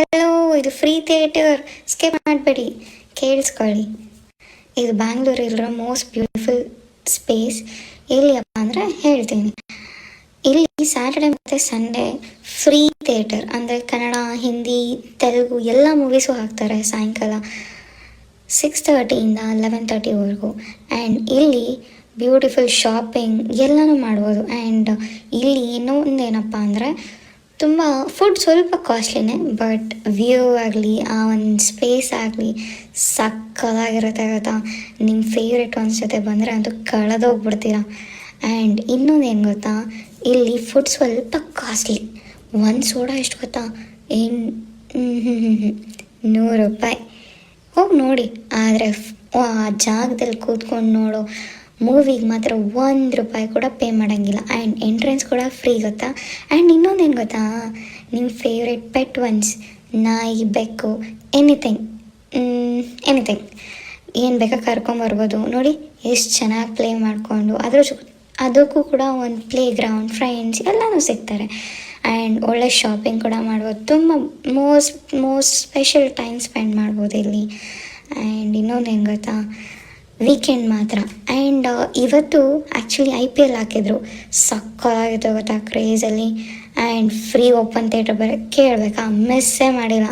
Hello, ಇದು free theatre, skip ಮಾಡಬೇಡಿ, ಕೇಳಿಸ್ಕೊಳ್ಳಿ. ಇದು ಬ್ಯಾಂಗ್ಳೂರಲ್ಲಿರೋ ಮೋಸ್ಟ್ ಬ್ಯೂಟಿಫುಲ್ ಸ್ಪೇಸ್. ಎಲ್ಲಿಯಪ್ಪ ಅಂದರೆ ಹೇಳ್ತೀನಿ. ಇಲ್ಲಿ ಸ್ಯಾಟರ್ಡೆ ಮತ್ತು ಸಂಡೇ ಫ್ರೀ ಥಿಯೇಟರ್, ಅಂದರೆ ಕನ್ನಡ, ಹಿಂದಿ, ತೆಲುಗು ಎಲ್ಲ ಮೂವೀಸು ಹಾಕ್ತಾರೆ ಸಾಯಂಕಾಲ 6:30 11:30ವರೆಗೂ. ಆ್ಯಂಡ್ ಇಲ್ಲಿ ಬ್ಯೂಟಿಫುಲ್ ಶಾಪಿಂಗ್ ಎಲ್ಲನೂ ಮಾಡ್ಬೋದು. ಆ್ಯಂಡ್ ಇಲ್ಲಿ ಇನ್ನೂ ಒಂದೇನಪ್ಪ ಅಂದರೆ ತುಂಬ ಫುಡ್ ಸ್ವಲ್ಪ ಕಾಸ್ಟ್ಲಿನೇ, ಬಟ್ ವ್ಯೂ ಆಗಲಿ ಆ ಒಂದು ಸ್ಪೇಸ್ ಆಗಲಿ ಸಕ್ಕದಾಗಿರುತ್ತೆ ಗೊತ್ತಾ. ನಿಮ್ಮ ಫೇವ್ರೆಟ್ ಒನ್ಸ್ ಜೊತೆ ಬಂದರೆ ಅಂತೂ ಕಳೆದೋಗ್ಬಿಡ್ತೀರ. ಆ್ಯಂಡ್ ಇನ್ನೊಂದು ಏನು ಗೊತ್ತಾ, ಇಲ್ಲಿ ಫುಡ್ ಸ್ವಲ್ಪ ಕಾಸ್ಟ್ಲಿ. ಒಂದು ಸೋಡಾ ಎಷ್ಟು ಗೊತ್ತಾ, ₹100. ಹೋಗಿ ನೋಡಿ. ಆದರೆ ಆ ಜಾಗದಲ್ಲಿ ಕೂತ್ಕೊಂಡು ನೋಡೋ ಮೂವಿಗೆ ಮಾತ್ರ ₹1 ಕೂಡ ಪೇ ಮಾಡೋಂಗಿಲ್ಲ. ಆ್ಯಂಡ್ ಎಂಟ್ರೆನ್ಸ್ ಕೂಡ ಫ್ರೀ ಗೊತ್ತಾ. ಆ್ಯಂಡ್ ಇನ್ನೊಂದೇನು ಗೊತ್ತಾ, ನಿಮ್ಮ ಫೇವ್ರೆಟ್ ಪೆಟ್ ಒನ್ಸ್, ನಾಯಿ, ಬೆಕ್ಕು, ಎನಿಥಿಂಗ್ ಏನು ಬೇಕಾ ಕರ್ಕೊಂಬರ್ಬೋದು. ನೋಡಿ ಎಷ್ಟು ಚೆನ್ನಾಗಿ ಪ್ಲೇ ಮಾಡಿಕೊಂಡು ಅದಕ್ಕೂ ಕೂಡ ಒಂದು ಪ್ಲೇ ಗ್ರೌಂಡ್, ಫ್ರೆಂಡ್ಸ್ ಎಲ್ಲನೂ ಸಿಗ್ತಾರೆ. ಆ್ಯಂಡ್ ಒಳ್ಳೆ ಶಾಪಿಂಗ್ ಕೂಡ ಮಾಡ್ಬೋದು. ತುಂಬ ಮೋಸ್ಟ್ ಸ್ಪೆಷಲ್ ಟೈಮ್ ಸ್ಪೆಂಡ್ ಮಾಡ್ಬೋದು ಇಲ್ಲಿ. ಆ್ಯಂಡ್ ಇನ್ನೊಂದೇನು ಗೊತ್ತಾ, ವೀಕೆಂಡ್ ಮಾತ್ರ. ಆ್ಯಂಡ್ ಇವತ್ತು ಆ್ಯಕ್ಚುಲಿ IPL ಹಾಕಿದ್ರು, ಸಕ್ಕತ್ತಾಗಿತ್ತು ಗೊತ್ತಾ, ಕ್ರೇಜಲ್ಲಿ. ಆ್ಯಂಡ್ ಫ್ರೀ ಓಪನ್ ಥಿಯೇಟರ್ ಬರೋ ಕೇಳಬೇಕಾ, ಮಿಸ್ಸೇ ಮಾಡಿಲ್ಲ.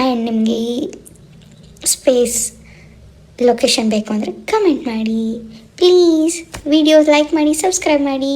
ಆ್ಯಂಡ್ ನಿಮಗೆ ಈ ಸ್ಪೇಸ್ ಲೊಕೇಶನ್ ಬೇಕು ಅಂದರೆ ಕಮೆಂಟ್ ಮಾಡಿ ಪ್ಲೀಸ್. ವಿಡಿಯೋಸ್ ಲೈಕ್ ಮಾಡಿ, ಸಬ್ಸ್ಕ್ರೈಬ್ ಮಾಡಿ.